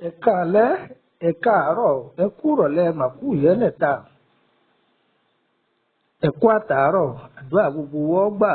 Ẹ̀kaalẹ́, ẹ̀kaàárọ̀, ẹkú ìrọ̀lẹ́ màkú ìyẹ́lẹ̀ta, ẹkú àtàárọ̀, àdúrà gbogbo wọ́n gbà.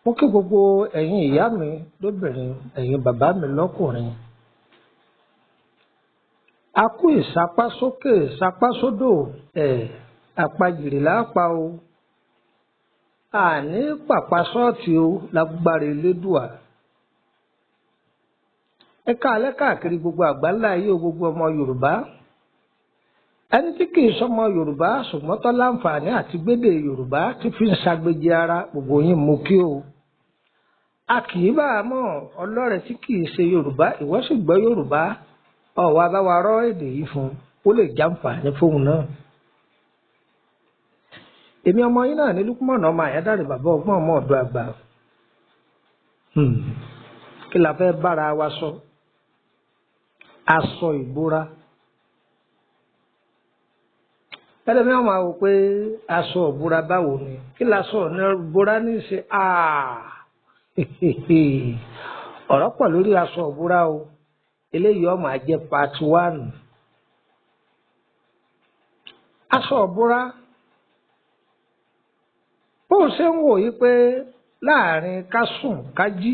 Mo kí gbogbo ẹ̀yin ìyá mi lóbìnrin, ẹ̀yin bàbá mi lọ́kùnrin. A kú ìsapásókè ìsapásódò àpajìrì lápá o. Àní pàpà sọ́ọ̀tì o lágbára Elédùà. Ẹ káalẹ́ káàkiri gbogbo àgbáńlá ayé gbogbo ọmọ Yorùbá. Ẹni tí kì í sọmọ Yorùbá ṣùgbọ́n tó láǹfààní àti gbédè Yorùbá tí fi ń ṣàgbéjì ara gbogbo yín mú kí o. A kì í bá a mọ̀ ọlọ́rẹ̀ tí kì í ṣe Yorùbá ìwọ sì gbọ́ Yorùbá ọ̀wá bá wa rọ́ èdè yìí fún ó lè jàǹfààní fóun náà. Èmi ọmọ yín náà ní Lúkúmọ̀nù ọmọ Àyádáre bàbá ọgbọ́n ọmọ ọ̀dọ́ àgbà. Kí la fẹ́ bára wa sọ? Aṣọ ìbora. Ẹlẹ́mi ọmọ àwọn pé aṣọ ìbora báwo ni? Kí la sọ ní ìbora ní í ṣe? Ọ̀rọ̀ pọ̀ lórí aṣọ ìbora o. Eléyìí ọmọ àjẹ part 1. Aṣọ ìbora. Bó ṣe ń wò yí pé láàrin ká sùn ká jí.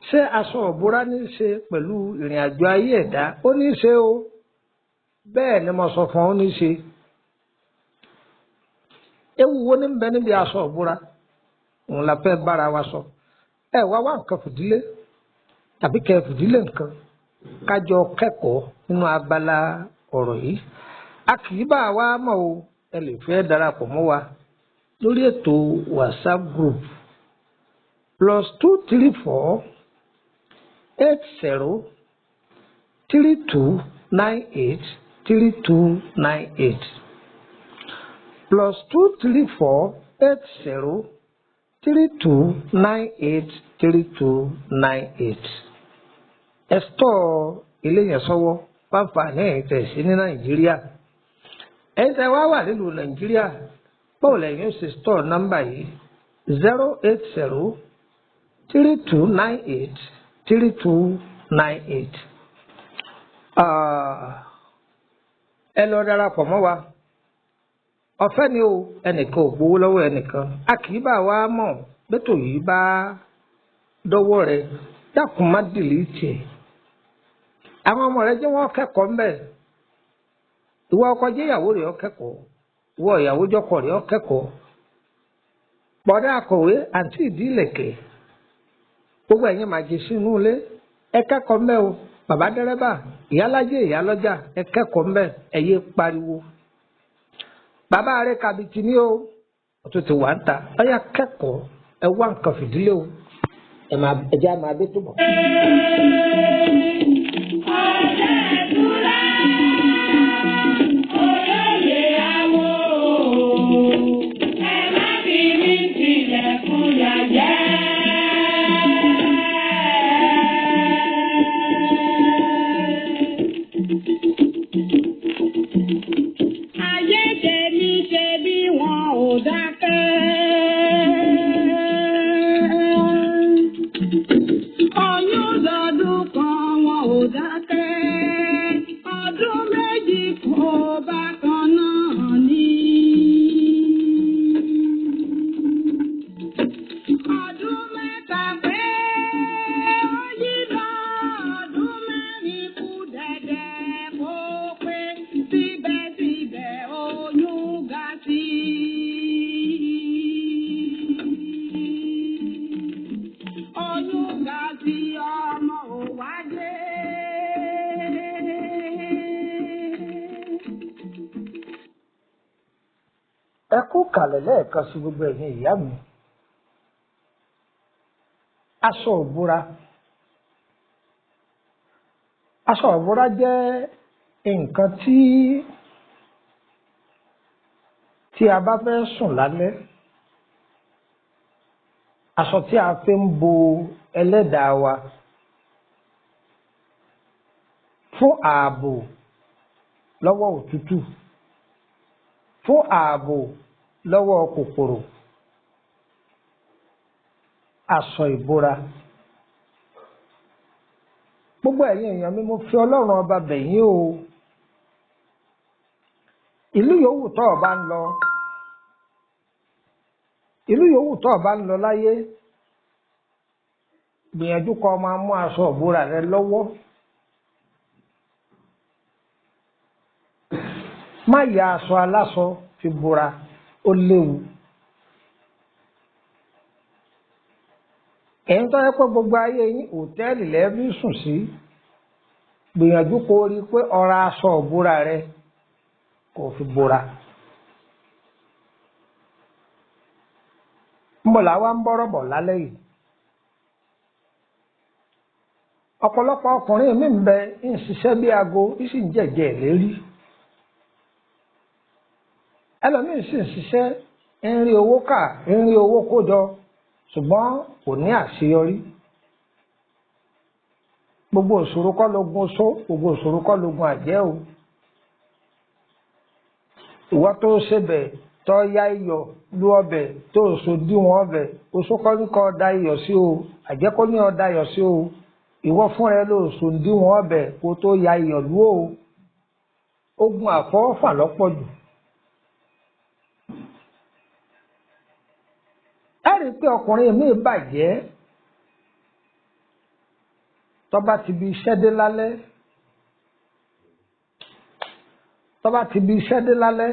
Ṣé aṣọ ìbora ní í ṣe pẹ̀lú ìrìn àjò ayé ẹ̀dá? Ó ní í ṣe o. Bẹ́ẹ̀ ni mo sọ fún ọ ní í ṣe. Ewu wo ní ń bẹ níbi aṣọ ìbora? Òun la fẹ́ bára wa sọ. Ẹ wá nǹkan fìdílé tàbí kẹ́ fìdílé nǹkan kájọ kẹ́kọ̀ọ́ nínú abala ọ̀rọ̀ yìí. A kì í bá wa mọ̀ o. Ẹ lè fẹ́ darapọ̀ mọ́ wa lórí ètò WhatsApp group +234 80 3298 3298 +234 80 3298 3298. Ẹ̀sítọ́ ilé yẹn sọ́wọ́ fáfàní ẹ̀yìn tẹ̀sí ní Nàìjíríà. Ẹ̀yin tẹ́ wá wà nílùú Nàìjíríà báwo lẹ́yìn ó ṣe stọ̀ nọ́mbà yìí 080 3298 3298. Ẹ lọ darapọ̀ mọ́ wa. Ọ̀fẹ́ ni o, ẹnìkan ò gbowó lọ́wọ́ ẹnìkan. A kì í bá wa mọ̀ bẹ́tò yìí bá dọ́wọ́ rẹ̀ dákun má dìlítì ẹ̀. Àwọn ọmọ rẹ̀ jẹ́ wọ́n kẹ́kọ̀ọ́ ń bẹ̀. Ìwọ ọkọ jẹ́ ìyàwó rẹ̀ ó kẹ́kọ̀ọ́. Ìwọ ìyàwó jọkọ rẹ̀ ó kẹ́kọ̀ọ́. Bọ̀dá akọ̀wé àǹtí ìdílẹ̀kẹ̀. Gbogbo ẹ̀yin máa jẹ sínú ilé. Ẹ kẹ́kọ̀ọ́ ń bẹ̀ o. Bàbá dẹ́rẹ́bà, ìyálájẹ́ ìyálọ́jà, ẹ kẹ́kọ̀ọ́ ń bẹ̀. Ẹ yé pariwo. Bàbá rẹ̀ kàbìtì ní o. Ọ̀tún ti wà ń ta. Ọ̀yá kẹ́kọ̀ọ́. Ẹ wá nǹkan fìdílé o. Ẹ jẹ́ àmà abẹ́ tó bọ̀. ẹ kú kàlẹ̀ lẹ́ẹ̀kan sí gbogbo ẹ̀yin ìyá mi. Aṣọ ìbora. Aṣọ ìbora jẹ́ nǹkan tí a bá fẹ́ sùn lálẹ́. Aṣọ tí a fi ń bo ẹlẹ́dàá wa fún ààbò lọ́wọ́ òtútù, fún ààbò lọ́wọ́ kòkòrò. Aṣọ ìbora. Gbogbo ẹ̀yin èèyàn mi, mo fi Ọlọ́run ọba bẹ̀ yín o. Ìlú yòówù tó o bá ń lọ, ìlú yòówù tó o bá ń lọ láyé, gbìyànjú kó máa mú aṣọ ìbora rẹ lọ́wọ́. Má ya aṣọ aláṣọ fi bora, ó léwu. Ẹ̀yin tó yẹ pé gbogbo ayé yín hòtẹ́ẹ̀lì lẹ́ẹ̀bí sùn sí, gbìyànjú kó rí i pé o ra aṣọ ìbora rẹ kó fi bora. Mo là wá ń bọ́rọ̀ bọ̀ lálẹ́ yìí. Ọ̀pọ̀lọpọ̀ ọkùnrin mi ń bẹ ń ṣiṣẹ́ bí aago, ń sì ń jẹ̀jẹ̀ lérí. Ẹlòmíín sì ń ṣiṣẹ́ ń rí owó kà, ń rí owó kó jọ, ṣùgbọ́n kò ní àṣeyọrí. Gbogbo ìṣòro kọ́ lógun oṣó, gbogbo ìṣòro kọ́ lógun àjẹ́ o. Ìwọ tó ṣebẹ̀ tó ya iyọ̀ lú ọbẹ̀ tó so díwọ̀n ọbẹ̀, oṣó kọ́ ní kó da iyọ̀ sí o, àjẹ́ kọ́ ní ó da iyọ̀ sí o. Ìwọ fúnra ẹ ló so díwọ̀n ọbẹ̀ kó tó ya iyọ̀ lú o. Ogun àfọwọ́fà lọ́pọ̀ jù. Ẹ rí i pé ọkùnrin mi bàjẹ́ tó bá ti bi iṣẹ́ dé lálẹ́, tó bá ti bi iṣẹ́ dé lálẹ́,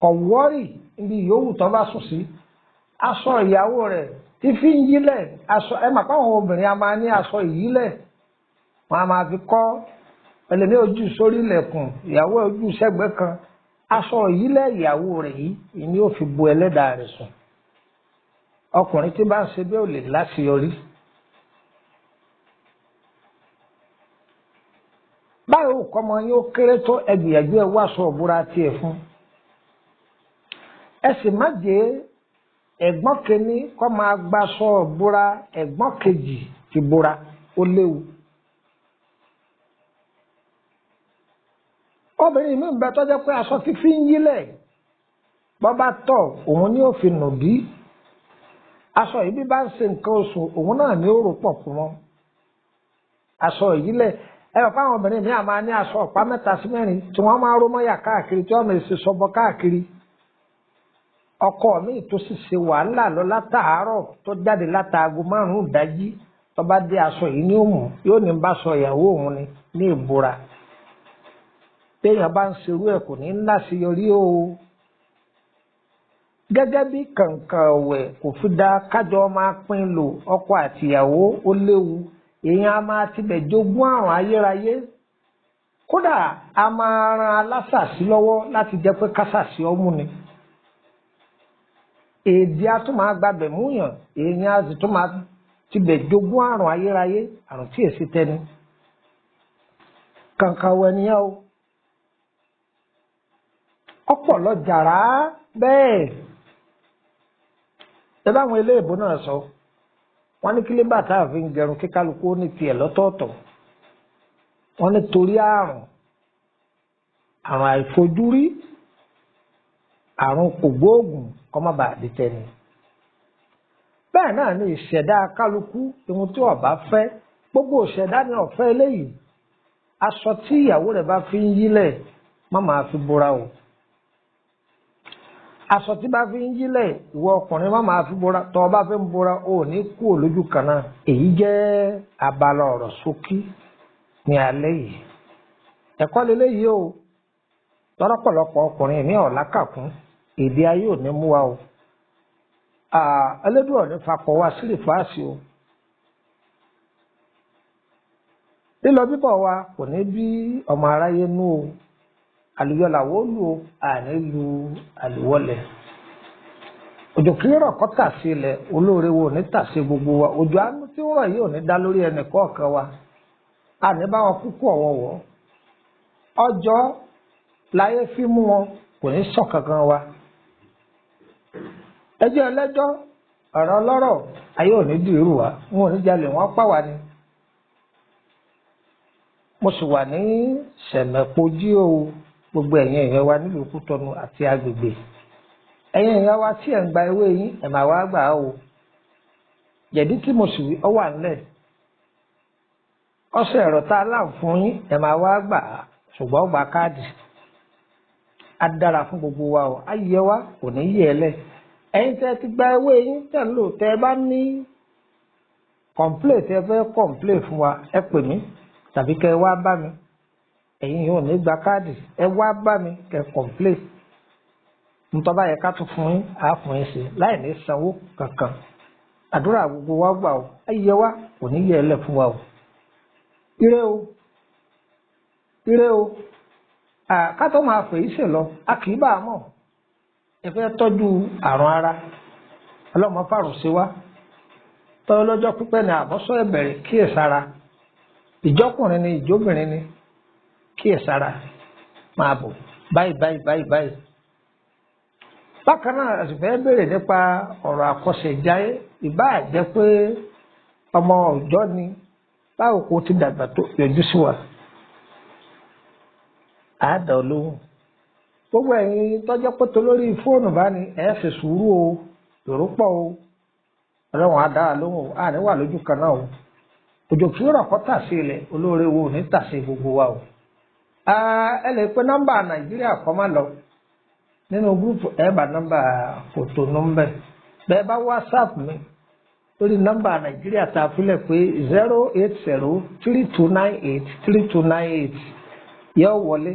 ọ̀wọ́rì níbi yòówù tó bá sùn sí, aṣọ ìyàwó rẹ̀ tí fi ń yílẹ̀, aṣọ ẹ mà káwọn obìnrin a máa ní aṣọ ìyílẹ̀, wọn a máa fi kọ́ ẹlẹ́ni ojú sórí ilẹ̀kùn, ìyàwó ojú sẹ́gbẹ́ kan. Aṣọ ìyílẹ̀ ìyàwó rẹ̀ yìí ni ó fi bo ẹlẹ́dàá rẹ̀ sùn. Ọkùnrin tí bá ń ṣe bí ò lè láṣeyọrí. Báyìí kọ́ ọmọ yín ó kéré tó ẹgbìyànjú ẹ wá aṣọ ìbora tiẹ̀ fún. Ẹ sì má jẹ́ ẹ̀gbọ́n kìíní kọ́ máa gba aṣọ ìbora ẹ̀gbọ́n kejì ti bora, ó léwu. Obìnrin mi ń bẹ tó jẹ́ pé aṣọ fífi ń yílẹ̀ bọ́ bá tọ̀ òun ni ó fi nù bí. Aṣọ yìí bí bá ń ṣe nǹkan oṣù òun náà ni ó rò pọ̀ fún wọn. Aṣọ ìyílẹ̀ ẹ̀rọ fáwọn obìnrin mi àmà ní aṣọ ọ̀pá 3 sí 4 tí wọ́n máa ró mọ́yà káàkiri tí wọ́n máa ṣe sọ́bọ káàkiri. Ọkọ mi tó sì ṣe wàhálà lọ látàárọ̀ tó jáde látàago 5 ìdájí tó bá dé aṣọ yìí ní òmù yóò ní bá aṣọ ìyàwó òun ní ìbora. Téèyàn bá ń ṣerú ẹ̀ kò ní láṣeyọrí o. Gẹ́gẹ́ bí kàǹkàn ọ̀wẹ̀ kò fi dá kájọ máa pín lò ọkọ àtìyàwó, ó léwu. Èèyàn a máa tibẹ̀ jogún àrùn ayérayé. Kódà a máa ran alásàsí lọ́wọ́ láti jẹ́ pé kásàsí ọmú ni. Èdè a tún máa gbabẹ̀ múyàn, èèyàn a sì tún máa tibẹ̀ jogún àrùn ayérayé, àrùn tí èsì tẹni. Kàǹkàn ọ̀wẹ̀ nìyẹn o. Ọpọlọ jàrá bẹ́ẹ̀. Ẹ báwọn eléèbó náà sọ, wọ́n ní kílíbà tá a fi ń gẹrun kí kálukú ó ní tiẹ̀ lọ́tọ̀ọ̀tọ̀. Wọ́n ní torí àrùn àìfojúrí, àrùn kògbóògùn kó má bàa di tẹni. Bẹ́ẹ̀ náà ni ìṣẹ̀dá kálukú ohun tí ọba fẹ́, gbogbo ìṣẹ̀dá ni ọ̀fẹ́ eléyìí. Aṣọ tí ìyàwó rẹ̀ bá fi ń yílẹ̀ má máa fi bora o. Aṣọ tí bá fi ń yílẹ̀ ìwọ ọkùnrin má máa fi bora, tó o bá fi ń bora o ní kú olójú kan náà. Èyí jẹ́ abala ọ̀rọ̀ ṣókí ní alẹ́ yìí. Ẹ̀kọ́ lélẹ́yìí o. Lọ́pọ̀lọpọ̀ ọkùnrin ní ọ̀làkàkún, èdè ayé ò ní mú wa o. Ẹlẹ́dùn ọ̀ní fakọ̀ wá sílẹ̀ fáàsì o. Lílọ bíbọ̀ wa kò ní bí ọmọ aráyé nú o. àlùyọ làwọn ó lù ó àní lu àlùwọlẹ̀. Òjò kì í rọ̀ kó tà sí ilẹ̀, olóore wo ò ní tà sí gbogbo wa. Òjò àánú tí ń rọ̀ yìí ò ní dá lórí ẹnì kọ̀ọ̀kan wa, àní bá wọn kúkú ọ̀wọ̀wọ̀. Ọjọ́ láyé fi mú wọn kò ní sọ kankan wa. Ẹjọ́ ẹlẹ́jọ́ ọ̀rọ̀ ọlọ́rọ̀ ayé ò ní dìrú wa, wọn ò ní jalè wọn pa wá ni. Mo sì wà ní sẹ̀mẹ̀pọ̀jí o, gbogbo ẹ̀yin èèyàn wa nílùú Kútọ́nù àti agbègbè. Ẹ̀yin èèyàn wa tí ẹ̀ ń gba ewé yín ẹ̀ máa wá gbà á o. Jẹ̀dí tí mo sì wí ọ wà nílẹ̀. Ọṣẹ ẹ̀rọ tá a láǹ fún yín ẹ̀ máa wá gbà á, ṣùgbọ́n ó gba káàdì. Á dára fún gbogbo wa o, á yẹ wá kò ní yẹ ẹ lẹ̀. Ẹ̀yin tẹ́ ti gba ewé yín tẹ́ ń lò, tẹ́ ẹ bá ní kọ̀ǹplé tẹ́ fẹ́ kọ̀ǹplé fún wa ẹ pè mí tàbí kẹ́ ẹ wá bá mi. Ẹ̀yin yóò ní gba káàdì, ẹ wá bá mi kẹ́ kọ̀ǹplé. Ntọ́ bá yẹ ká tún fún yín àá fún yín sí láì ní sanwó kankan. Àdúrà gbogbo wa gbà o, á yẹ wá kò ní yẹ ẹ lẹ̀ fún wa o. Ire o, ire o, ká tó máa fèyí ṣe lọ, a kì í bá a mọ̀. Ẹ fẹ́ tọ́jú àrùn ara, ọlọ́mọ fàrùn sí wa. Tọ́jú lọ́jọ́ pípẹ́ ni àbọ́sọ́ ẹ̀bẹ̀rẹ̀ kíyèsára. Ìjọkùnrin ni ìjóbìnrin ni kíyèsára máa bọ̀ báyìí. Bákan náà a sì fẹ́ béèrè nípa ọ̀rọ̀ àkọsẹ̀jáyé, ìbáà jẹ́ pé ọmọ ọ̀jọ́ ni báwo kò ti dàgbà tó yọjú sí wa. Àádọ́ olóhùn. Gbogbo ẹ̀yin tọ́jọ́ pẹ́tọ́ lórí fóònù bá ní ẹ̀ ṣe sùúrù o, èrò pọ̀ o, ọlọ́run á dára lóhùn o, àní wà lójú kan náà o. Òjò kì í rọ̀ kó tà sí ilẹ̀, olóore wo ò ní tà sí gbogbo wa o. Ẹ lè pe nọ́mbà Nàìjíríà kọ́ má lọ nínú gúrúùpù ẹ bá nọ́mbà kòtò nọ́mbẹ̀. Bẹ́ẹ̀ bá WhatsApp mi lórí nọ́mbà Nàìjíríà tá a filẹ̀ pé 08032983298 yóò wọlé.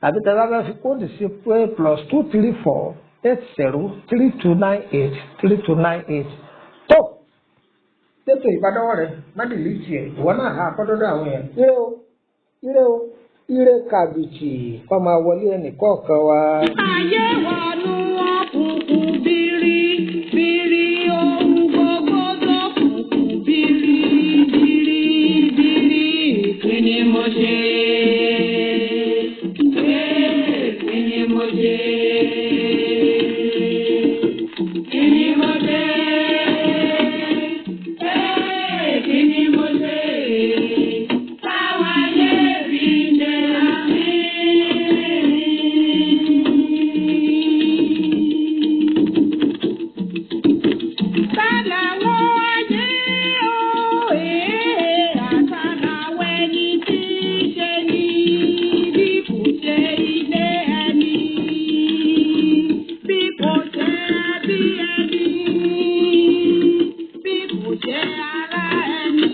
Àbí tẹ bá bá fi kóòdù sí pé +2348032983298. Tó tètò ìbádọ́wọ́ rẹ̀ má dìlítì ẹ̀, ìwọ náà ha akọ́dọ́dọ́ àwọn èèyàn. Ire o, ire kàbìtì kọ́ máa wọlé ẹnì kọ̀ọ̀kan wa. Ayé wọnú òkùnkùn bìrì ohun gbogbo tó kùnkùn bìrì. Kí ni mo ṣe? Kí ni mo ṣe? Kí ni mo ṣe? Kí ni mo ṣe? Táwa yé bí ṣe àmì. Tálàwọ̀ ayé o, àtàlàwọ̀ ẹni tí ṣe ní bí kò ṣe ilé ẹni, bí kò ṣe ẹbí ẹni, bí kò ṣe ará ẹni.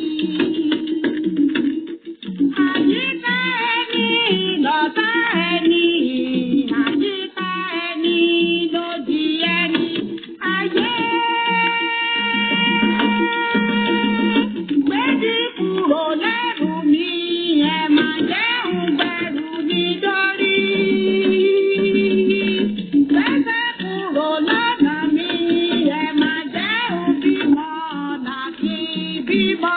Àyíká ẹni lọ̀tá ẹni, àyíká ẹni lòdì ẹni. Ayé gbédì kúrò lẹ́rù mi, ẹ má jẹun gbẹ̀rù mi dórí. Gbẹ́sẹ̀ kúrò lọ́nà mi, ẹ má jẹun bímọ làkì bímọ.